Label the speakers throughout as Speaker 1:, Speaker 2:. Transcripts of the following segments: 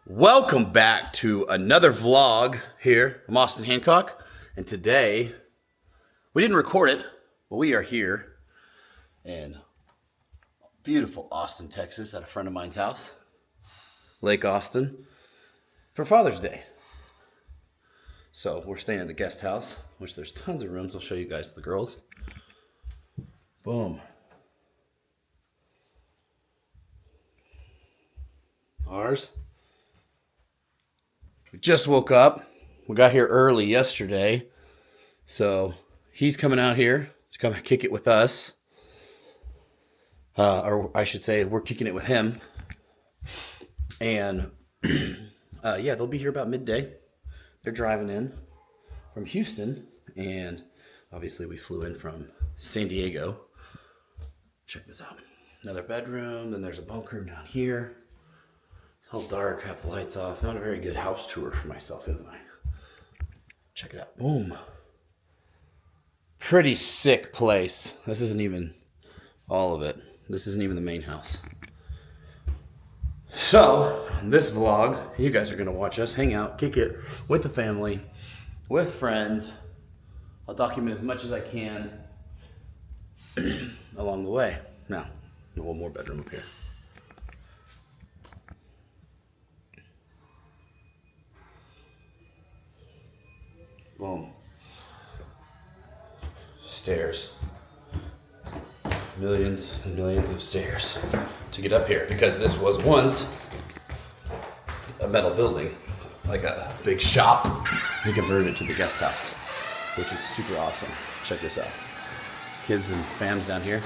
Speaker 1: Welcome back to another vlog here. I'm Austin Hancock, and today we didn't record it, but we are here in beautiful Austin, Texas, at a friend of mine's house, Lake Austin, for Father's Day. So we're staying at the guest house, which there's tons of rooms. I'll show you guys the girls. Boom. Ours. We just woke up. We got here early yesterday. So he's coming out here to come kick it with us. Or I should say, we're kicking it with him. And yeah, they'll be here about midday. They're driving in from Houston. And obviously we flew in from San Diego. Check this out. Another bedroom. Then there's a bunk room down here. It's all dark, have the lights off. Not a very good house tour for myself, isn't I? Check it out. Boom. Pretty sick place. This isn't even all of it. This isn't even the main house. So, in this vlog, you guys are going to watch us hang out, kick it with the family, with friends. I'll document as much as I can along the way. Now, one more bedroom up here. Boom. Stairs. Millions and millions of stairs to get up here because this was once a metal building, like a big shop. We converted it to the guest house, which is super awesome. Check this out. Kids and fams down here.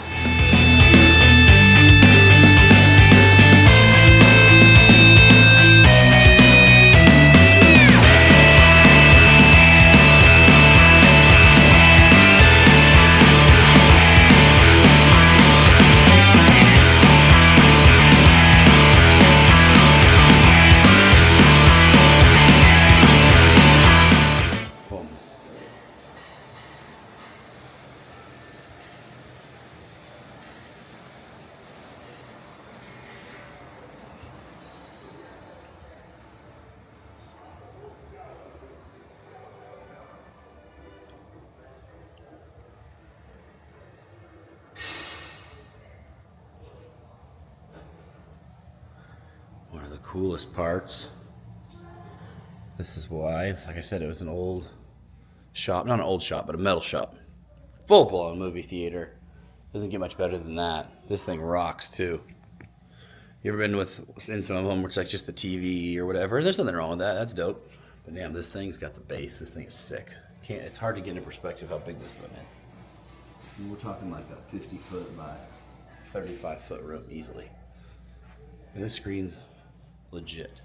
Speaker 1: One of the coolest parts. This is why. It's like I said, it was an old shop. Not an old shop, but a metal shop. Full-blown movie theater. Doesn't get much better than that. This thing rocks, too. You ever been in some of them where it's like just the TV or whatever? There's nothing wrong with that. That's dope. But damn, this thing's got the bass. This thing is sick. It's hard to get into perspective how big this room is. And we're talking like a 50-foot by 35-foot room easily. And this screen's legit.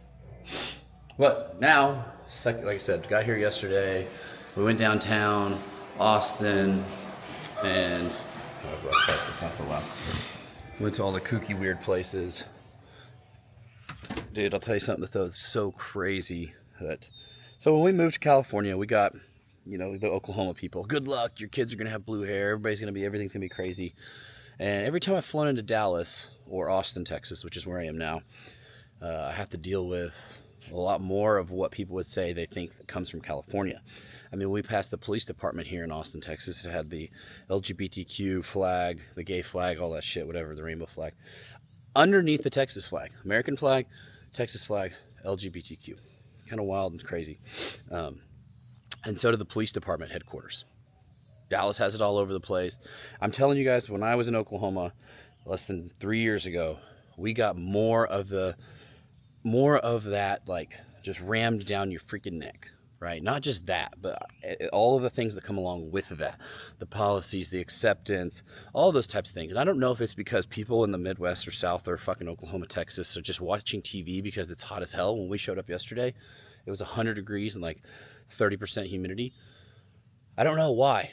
Speaker 1: But now, like I said, got here yesterday. We went downtown, Austin, and it's not so loud. Went to all the kooky, weird places. Dude, I'll tell you something that's so crazy. So when we moved to California, we got, the Oklahoma people. Good luck. Your kids are gonna have blue hair. Everything's gonna be crazy. And every time I've flown into Dallas or Austin, Texas, which is where I am now, I have to deal with a lot more of what people would say they think comes from California. I mean, we passed the police department here in Austin, Texas. It had the LGBTQ flag, the gay flag, all that shit, whatever, the rainbow flag. Underneath the Texas flag, American flag, Texas flag, LGBTQ. Kind of wild and crazy. And so did the police department headquarters. Dallas has it all over the place. I'm telling you guys, when I was in Oklahoma less than 3 years ago, we got more of that, like, just rammed down your freaking neck, right? Not just that, but all of the things that come along with that. The policies, the acceptance, all those types of things. And I don't know if it's because people in the Midwest or South or fucking Oklahoma, Texas are just watching TV because it's hot as hell. When we showed up yesterday, it was 100 degrees and like 30% humidity. I don't know why.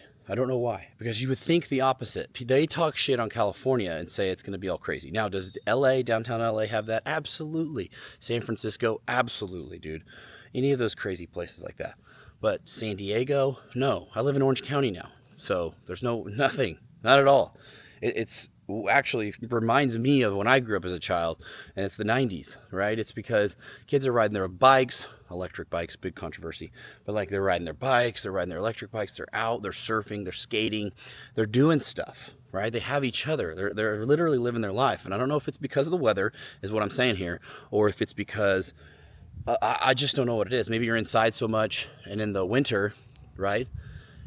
Speaker 1: Because you would think the opposite. They talk shit on California and say it's going to be all crazy. Now, does LA, downtown LA, have that? Absolutely. San Francisco? Absolutely, dude. Any of those crazy places like that. But San Diego? No. I live in Orange County now. So there's nothing. Not at all. It's actually reminds me of when I grew up as a child, and it's the 90s, right? It's because kids are riding their bikes, electric bikes, big controversy, but like they're riding their bikes, they're riding their electric bikes, they're out, they're surfing, they're skating, they're doing stuff, right? They have each other. They're literally living their life. And I don't know if it's because of the weather, is what I'm saying here, or if it's because I just don't know what it is. Maybe you're inside so much, and in the winter, right?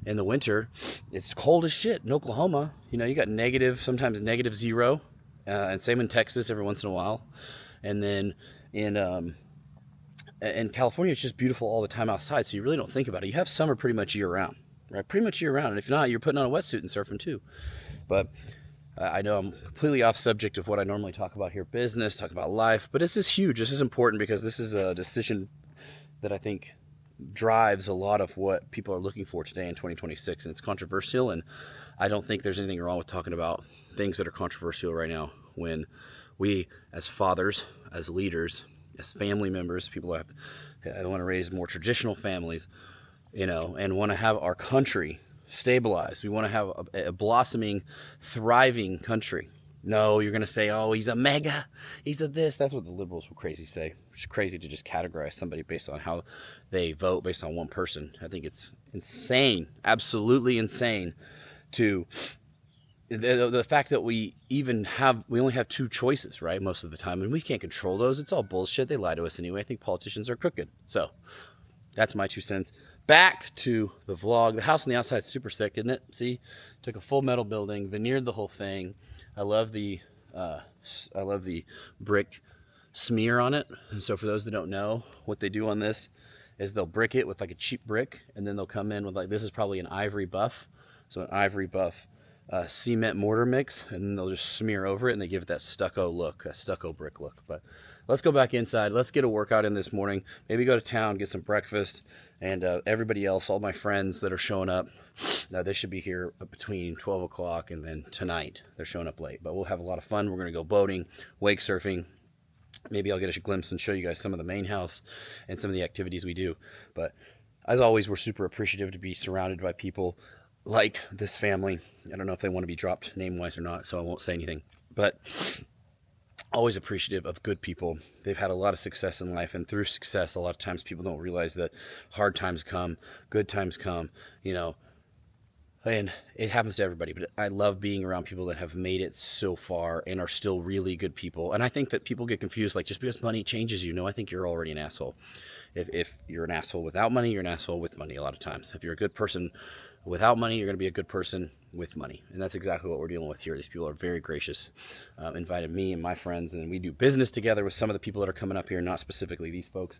Speaker 1: In the winter, it's cold as shit in Oklahoma. You know, you got negative, sometimes -0, and same in Texas every once in a while. And then in California, it's just beautiful all the time outside, so you really don't think about it. You have summer pretty much year round, right? Pretty much year round. And if not, you're putting on a wetsuit and surfing too. But I know I'm completely off subject of what I normally talk about here, business, talk about life, but this is huge. This is important because this is a decision that I think drives a lot of what people are looking for today in 2026, and it's controversial, and I don't think there's anything wrong with talking about things that are controversial right now when we, as fathers, as leaders, as family members, people that want to raise more traditional families, you know, and want to have our country stabilized. We want to have a blossoming, thriving country. No, you're going to say, oh, he's a mega, he's a this. That's what the liberals will crazy say. It's crazy to just categorize somebody based on how they vote, based on one person. I think it's insane, absolutely insane to the fact that we only have two choices, right? Most of the time, and we can't control those. It's all bullshit. They lie to us anyway. I think politicians are crooked. So that's my 2 cents. Back to the vlog. The house on the outside is super sick, isn't it? See, took a full metal building, veneered the whole thing. I love the brick smear on it. And so for those that don't know, what they do on this is they'll brick it with like a cheap brick, and then they'll come in with like, this is probably an ivory buff. So an ivory buff cement mortar mix, and then they'll just smear over it, and they give it that stucco look, a stucco brick look. But let's go back inside. Let's get a workout in this morning. Maybe go to town, get some breakfast, and everybody else, all my friends that are showing up, they should be here between 12 o'clock and then tonight. They're showing up late, but we'll have a lot of fun. We're going to go boating, wake surfing. Maybe I'll get a glimpse and show you guys some of the main house and some of the activities we do. But as always, we're super appreciative to be surrounded by people like this family. I don't know if they want to be dropped name-wise or not, so I won't say anything. But always appreciative of good people. They've had a lot of success in life, and through success, a lot of times people don't realize that hard times come, good times come, you know, and it happens to everybody. But I love being around people that have made it so far and are still really good people. And I think that people get confused, like, just because money changes you. No, I think you're already an asshole. If you're an asshole without money, you're an asshole with money a lot of times. If you're a good person without money, you're going to be a good person with money. And that's exactly what we're dealing with here. These people are very gracious, invited me and my friends, and we do business together with some of the people that are coming up here, not specifically these folks.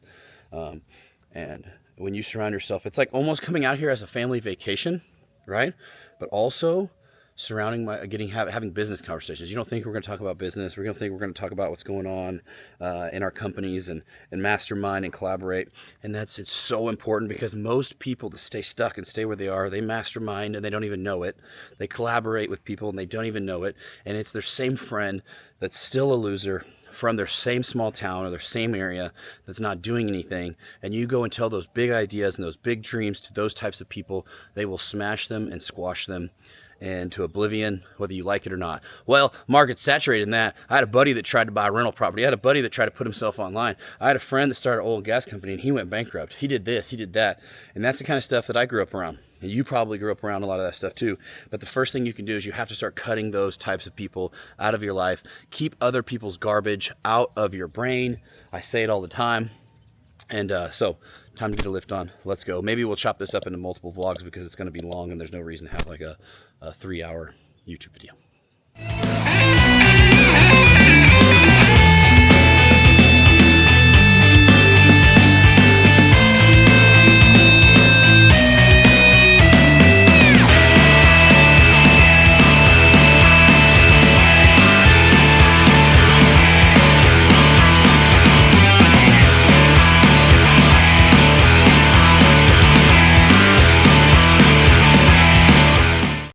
Speaker 1: And when you surround yourself, it's like almost coming out here as a family vacation, right? But also surrounding having business conversations. You don't think we're going to talk about business. We're going to think we're going to talk about what's going on in our companies and mastermind and collaborate. And it's so important, because most people that stay stuck and stay where they are, they mastermind and they don't even know it. They collaborate with people and they don't even know it. And it's their same friend that's still a loser from their same small town or their same area that's not doing anything. And you go and tell those big ideas and those big dreams to those types of people, they will smash them and squash them into oblivion, whether you like it or not. Well, market's saturated in that. I had a buddy that tried to buy a rental property. I had a buddy that tried to put himself online. I had a friend that started an oil and gas company, and he went bankrupt. He did this, he did that. And that's the kind of stuff that I grew up around. And you probably grew up around a lot of that stuff too. But the first thing you can do is you have to start cutting those types of people out of your life. Keep other people's garbage out of your brain. I say it all the time. And so time to get a lift on. Let's go. Maybe we'll chop this up into multiple vlogs, because it's going to be long and there's no reason to have like a 3-hour YouTube video.